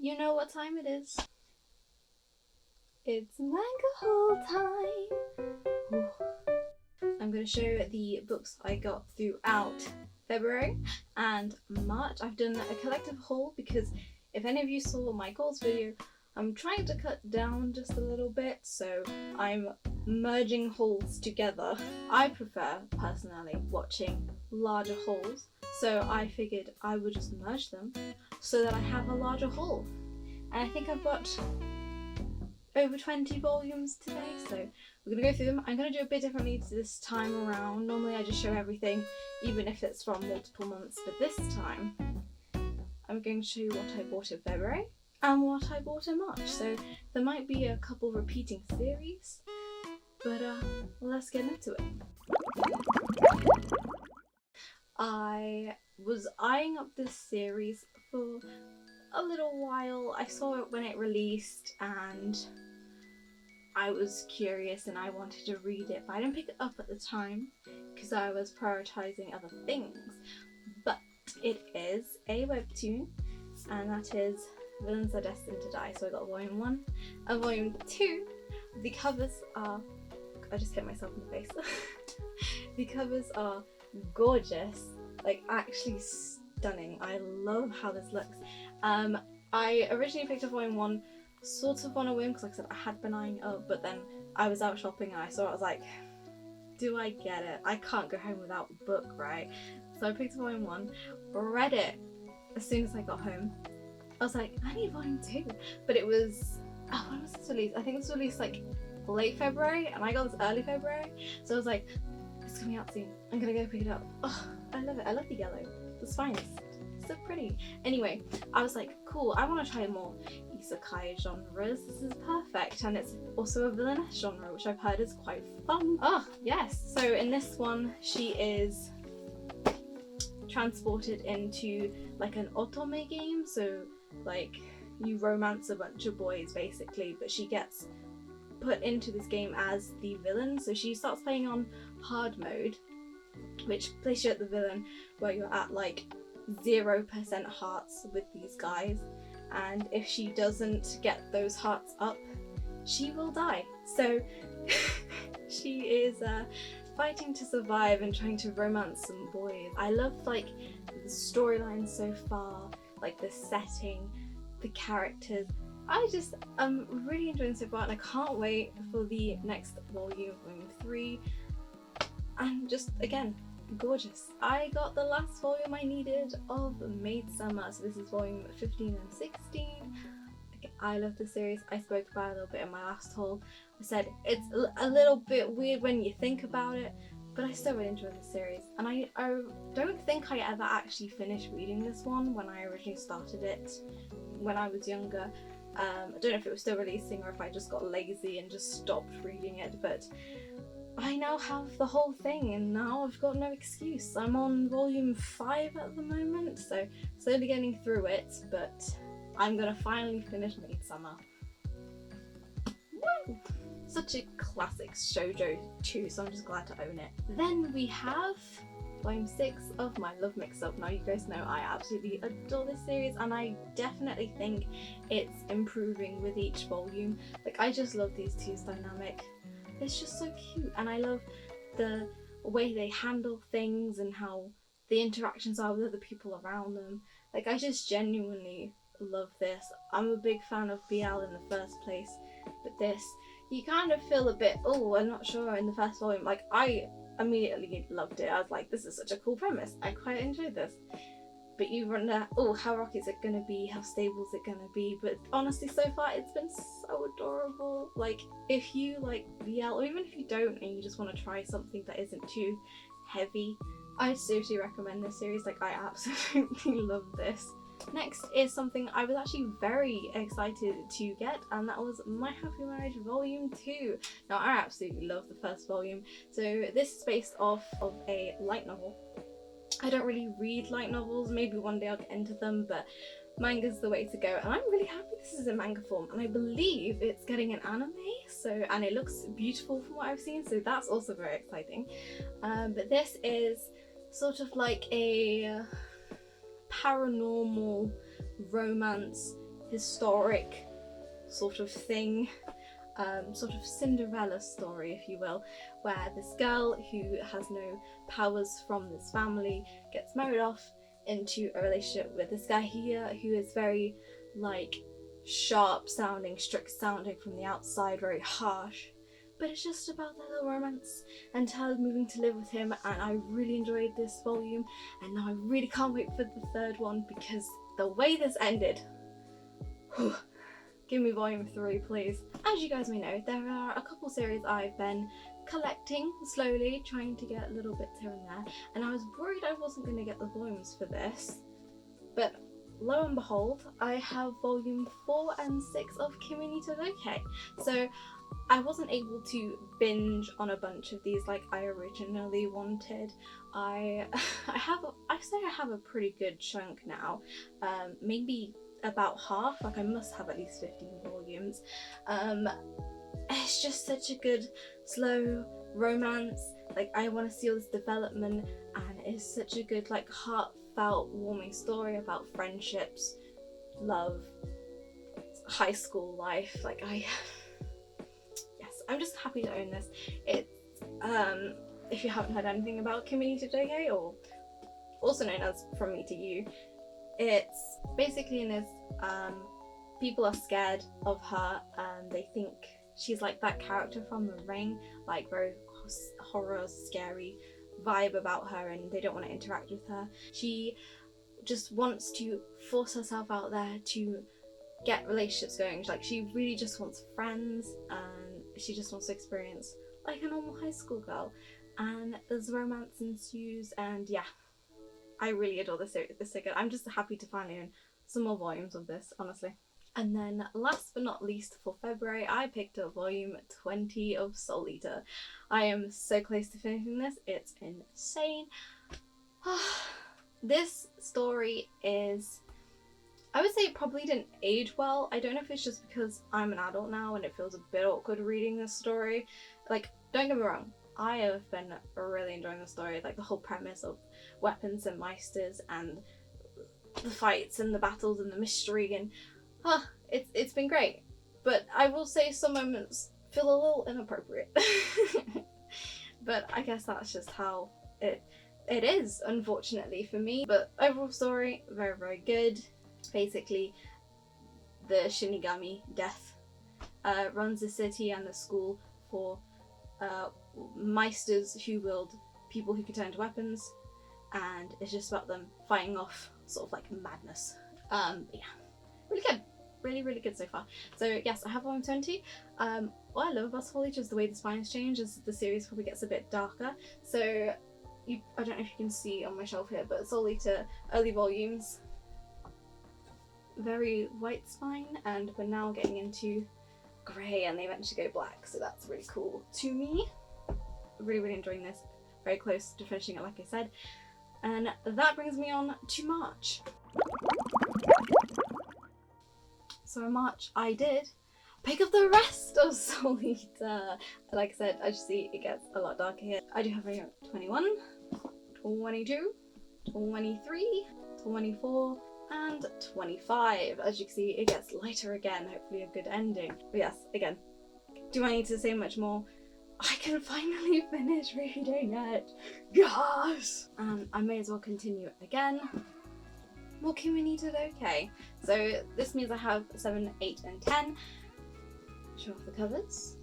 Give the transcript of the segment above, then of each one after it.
You know what time it is. It's manga haul time. Ooh. I'm going to show the books I got throughout February and March. I've done a collective haul because if any of you saw my goals video, I'm trying to cut down just a little bit, so I'm merging hauls together. I prefer, personally, watching larger hauls, so I figured I would just merge them so that I have a larger haul. And I think I've got over 20 volumes today, so we're going to go through them. I'm going to do a bit differently this time around. Normally I just show everything, even if it's from multiple months, but this time I'm going to show you what I bought in February and what I bought in March. So there might be a couple repeating series, but let's get into it. I was eyeing up this series for a little while. I saw it when it released and I was curious and I wanted to read it, but I didn't pick it up at the time because I was prioritising other things. But it is a webtoon, and that is Villains Are Destined to Die. So I got volume 1 and volume 2. The covers are... I just hit myself in the face. The covers are gorgeous, like actually stunning. I love how this looks. I originally picked up volume 1 sort of on a whim because, like I said, I had been eyeing up, but then I was out shopping and I saw it. I was like, do I get it? I can't go home without the book, right? So I picked up volume 1, read it as soon as I got home. I was like, I need volume 2, but it was, oh, when was this released? I think it was released like late February and I got this early February, so I was like, it's coming out soon, I'm gonna go pick it up. Oh, I love it. I love the yellow. It's fine. It's so pretty. Anyway, I was like, cool, I want to try more isekai genres. This is perfect, and it's also a villainess genre, which I've heard is quite fun. Oh yes, so in this one she is transported into like an otome game, so like you romance a bunch of boys basically, but she gets put into this game as the villain. So she starts playing on hard mode, which places you at the villain, where you're at like 0% hearts with these guys, and if she doesn't get those hearts up, she will die. So she is fighting to survive and trying to romance some boys. I love like the storyline so far, like the setting, the characters. I'm really enjoying it so far, and I can't wait for the next volume, volume 3. And just, again, gorgeous. I got the last volume I needed of Midsummer, so this is volume 15 and 16. Okay, I love the series. I spoke about it a little bit in my last haul. I said it's a little bit weird when you think about it, but I still really enjoy the series. And I don't think I ever actually finished reading this one when I originally started it when I was younger. I don't know if it was still releasing or if I just got lazy and just stopped reading it, but I now have the whole thing and now I've got no excuse. I'm on volume 5 at the moment, so slowly getting through it, but I'm gonna finally finish Midsummer. Woo! Such a classic shoujo too, so I'm just glad to own it. Then we have volume 6 of My Love Mix-Up. Now you guys know I absolutely adore this series, and I definitely think it's improving with each volume. Like, I just love these two's dynamic. It's just so cute, and I love the way they handle things and how the interactions are with other people around them. Like, I just genuinely love this. I'm a big fan of BL in the first place, but this, you kind of feel a bit, oh, I'm not sure in the first volume. Like, I immediately loved it. I was like, this is such a cool premise. I quite enjoyed this. But you wonder, oh, how rocky is it going to be? How stable is it going to be? But honestly, so far, it's been so adorable. Like, if you like BL, or even if you don't and you just want to try something that isn't too heavy, I seriously recommend this series. Like, I absolutely love this. Next is something I was actually very excited to get, and that was My Happy Marriage Volume 2. Now, I absolutely love the first volume. So this is based off of a light novel. I don't really read light novels, maybe one day I'll get into them, but manga's the way to go, and I'm really happy this is in manga form, and I believe it's getting an anime, and it looks beautiful from what I've seen, so that's also very exciting. But this is sort of like a paranormal romance historic sort of thing, sort of Cinderella story, if you will, where this girl who has no powers from this family gets married off into a relationship with this guy here who is very like sharp sounding, strict sounding from the outside, very harsh, but it's just about their little romance and her moving to live with him. And I really enjoyed this volume, and now I really can't wait for the third one, because the way this ended, give me volume 3 please. As you guys may know, there are a couple series I've been collecting slowly, trying to get little bits here and there, and I was worried I wasn't going to get the volumes for this, but lo and behold, I have volume 4 and 6 of Kimi ni Todoke. So I wasn't able to binge on a bunch of these like I originally wanted. I say I have a pretty good chunk now, maybe about half, like I must have at least 15 volumes. It's just such a good slow romance, like I want to see all this development, and it's such a good like heartfelt warming story about friendships, love, high school life. Like I'm just happy to own this. It's if you haven't heard anything about Kimi ni Todoke, or also known as From Me to You, it's basically in this people are scared of her and they think she's like that character from The Ring, like very horror, scary vibe about her, and they don't want to interact with her. She just wants to force herself out there to get relationships going. Like she really just wants friends, and she just wants to experience like a normal high school girl, and there's romance ensues, and yeah, I really adore this series. It's so good. I'm just happy to finally own some more volumes of this, honestly. And then last but not least, for February, I picked up volume 20 of Soul Eater. I am so close to finishing this, it's insane. This story is, I would say it probably didn't age well. I don't know if it's just because I'm an adult now and it feels a bit awkward reading this story. Like, don't get me wrong, I have been really enjoying the story, like the whole premise of weapons and meisters and the fights and the battles and the mystery, and it's been great. But I will say some moments feel a little inappropriate. But I guess that's just how it is, unfortunately for me. But overall story, very, very good. Basically, the Shinigami Death runs the city and the school for meisters who wield people who can turn into weapons, and it's just about them fighting off sort of like madness. Yeah, really good. Really, really good so far. So yes, I have volume 20. What I love about Soul Eater is the way the spines change as the series probably gets a bit darker. So I don't know if you can see on my shelf here, but Soul Eater early volumes, very white spine, and we're now getting into grey and they eventually go black, so that's really cool to me. Really, really enjoying this. Very close to finishing it, like I said. And that brings me on to March. So in March I did pick up the rest of Soul Eater. Like I said, as you see, it gets a lot darker here. I do have volume 21, 22, 23, 24, and 25. As you can see, it gets lighter again, hopefully a good ending. But yes, again, do I need to say much more? I can finally finish reading it. Yes! And I may as well continue again. More Kimi ni Todoke. So this means I have 7, 8, and 10. Show off the covers.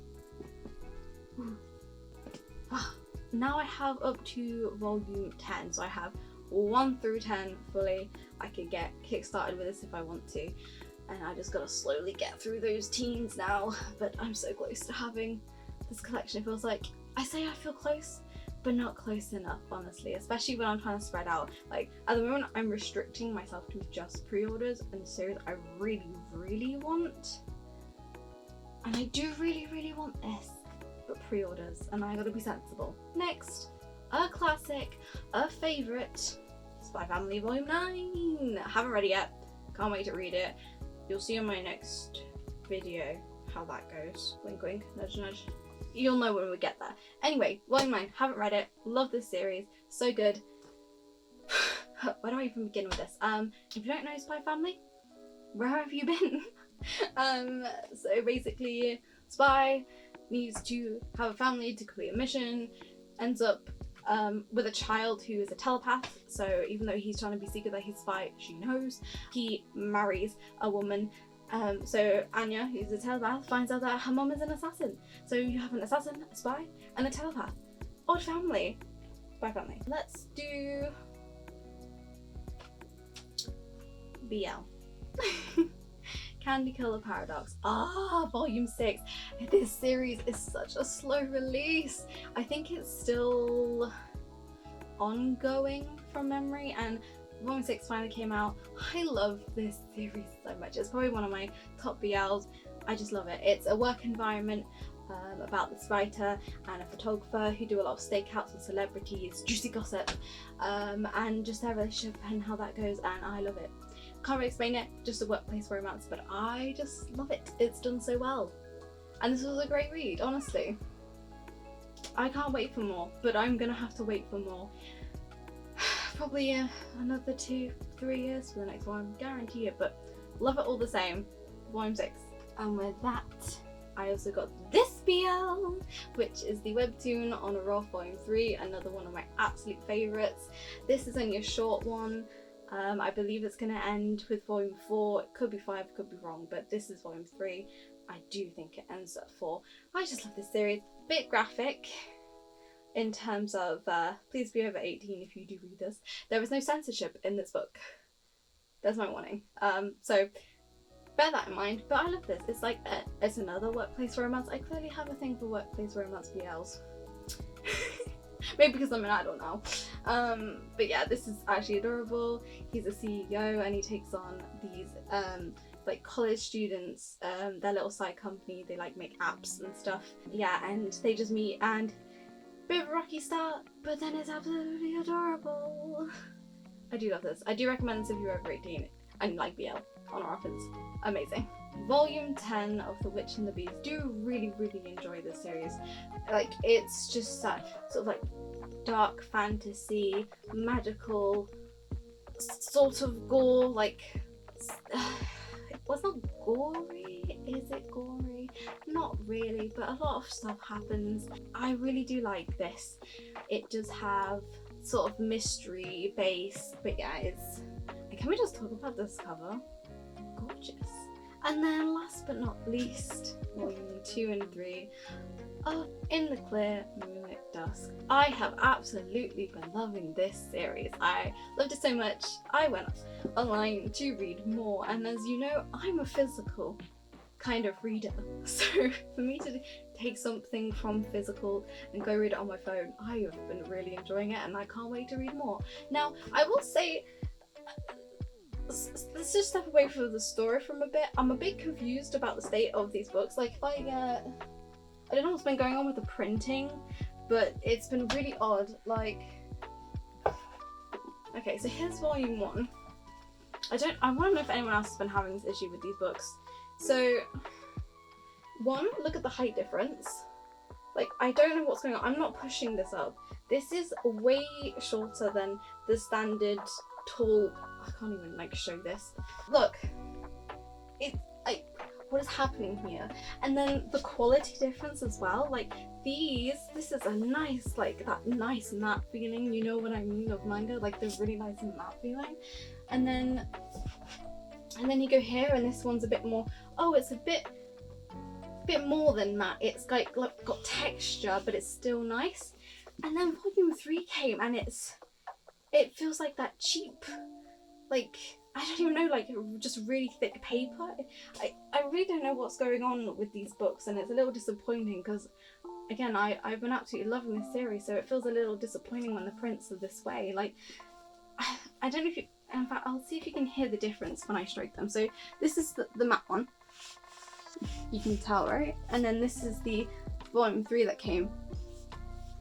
Now I have up to volume 10, so I have 1 through 10 fully. I could get kickstarted with this if I want to, and I just gotta slowly get through those teens now. But I'm so close to having this collection. It feels like, I say I feel close, but not close enough, honestly, especially when I'm trying to spread out. Like at the moment I'm restricting myself to just pre-orders and series I really, really want, and I do really, really want this, but pre-orders, and I gotta be sensible. Next, a classic, a favourite, Spy Family Volume 9. Haven't read it yet, can't wait to read it. You'll see in my next video how that goes. Wink wink, nudge nudge. You'll know when we get there. Anyway, Volume 9, haven't read it, love this series, so good. Where do I even begin with this? If you don't know Spy Family, where have you been? So basically, Spy needs to have a family to complete a mission, ends up with a child who is a telepath, so even though he's trying to be secret that he's spy, she knows. He marries a woman, so Anya, who's a telepath, finds out that her mom is an assassin. So you have an assassin, a spy, and a telepath. Odd family. Spy family. Let's do BL. Candy Killer Paradox. Volume 6. This series is such a slow release. I think it's still ongoing from memory, and Volume 6 finally came out. I love this series so much. It's probably one of my top BLs. I just love it. It's a work environment about this writer and a photographer who do a lot of stakeouts with celebrities, juicy gossip, and just their relationship and how that goes, and I love it. Can't really explain it, just a workplace romance, but I just love it. It's done so well. And this was a great read, honestly. I can't wait for more, but I'm gonna have to wait for more. Probably another 2-3 years for the next one, guarantee it, but love it all the same. Volume 6. And with that, I also got this BL, which is the webtoon on a Raw Volume 3, another one of my absolute favourites. This is only a short one. I believe it's going to end with Volume 4. It could be 5, could be wrong, but this is Volume 3. I do think it ends at 4. I just love this series. Bit graphic in terms of please be over 18 if you do read this. There is no censorship in this book. There's my warning. So bear that in mind. But I love this. It's like it's another workplace romance. I clearly have a thing for workplace romance BLs. Maybe because I'm an adult now. But yeah, this is actually adorable. He's a CEO and he takes on these like college students, their little side company. They like make apps and stuff. Yeah, and they just meet and bit of a rocky start, but then it's absolutely adorable. I do love this. I do recommend this if you're over 18 and like BL on our offers. Amazing. Volume 10 of The Witch and the Beast. Do really enjoy this series. Like, it's just that sort of like dark fantasy, magical, sort of gore, like well, it's not gory. Is it gory? Not really, but a lot of stuff happens. I really do like this. It does have sort of mystery base, but yeah, it's... Can we just talk about this cover? Gorgeous. And then last but not least, Volume 2 and 3 of In the Clear, Moonlit Dusk. I have absolutely been loving this series. I loved it so much, I went online to read more, and as you know, I'm a physical kind of reader. So for me to take something from physical and go read it on my phone, I have been really enjoying it and I can't wait to read more. Now, I will say, let's just step away from the story from a bit. I'm a bit confused about the state of these books. Like, if I don't know what's been going on with the printing, but it's been really odd. Like, okay, so here's Volume 1. I want to know if anyone else has been having this issue with these books. So, 1, look at the height difference. Like, I don't know what's going on. I'm not pushing this up. This is way shorter than the standard tall... I can't even like show this. Look, what is happening here? And then the quality difference as well. Like this is a nice, like that nice matte feeling. You know what I mean of manga, like the really nice matte feeling. And then you go here, and this one's a bit more. Oh, it's a bit more than matte. It's like got texture, but it's still nice. And then Volume 3 came, and it feels like that cheap, like, I don't even know, like just really thick paper. I really don't know what's going on with these books, and it's a little disappointing because, again, I've been absolutely loving this series, so it feels a little disappointing when the prints are this way. Like, I don't know if you, in fact, I'll see if you can hear the difference when I stroke them. So this is the matte one. You can tell, right? And then this is the Volume 3 that came.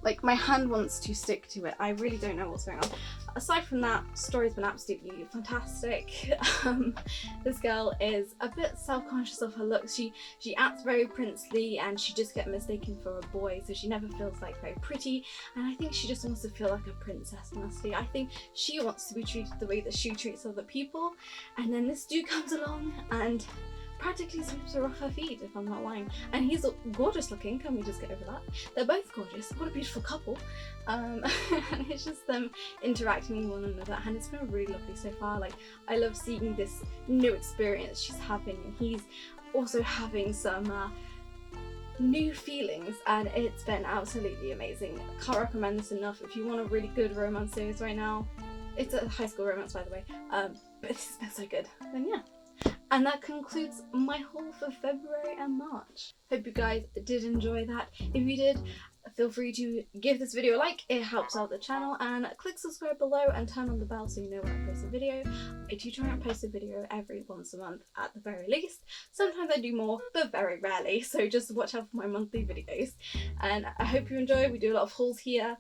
Like, my hand wants to stick to it. I really don't know what's going Aside from that, story's been absolutely fantastic. This girl is a bit self-conscious of her looks. She acts very princely and she just gets mistaken for a boy, so she never feels like very pretty, and I think she just wants to feel like a princess, honestly. I think she wants to be treated the way that she treats other people, and then this dude comes along and practically sweeps her off her feet, if I'm not lying. And he's gorgeous looking, can we just get over that? They're both gorgeous, what a beautiful couple. And it's just them interacting with one another, and it's been really lovely so far. Like, I love seeing this new experience she's having, and he's also having some new feelings, and it's been absolutely amazing. Can't recommend this enough. If you want a really good romance series right now, it's a high school romance, by the way, but this has been so good, then yeah. And that concludes my haul for February and March. Hope you guys did enjoy that. If you did, feel free to give this video a like, it helps out the channel, and click subscribe below and turn on the bell so you know when I post a video. I do try and post a video every once a month at the very least. Sometimes I do more, but very rarely, so just watch out for my monthly videos. And I hope you enjoy. We do a lot of hauls here.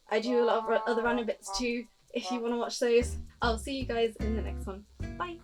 I do a lot of other random bits too, if you want to watch those. I'll see you guys in the next one. Bye!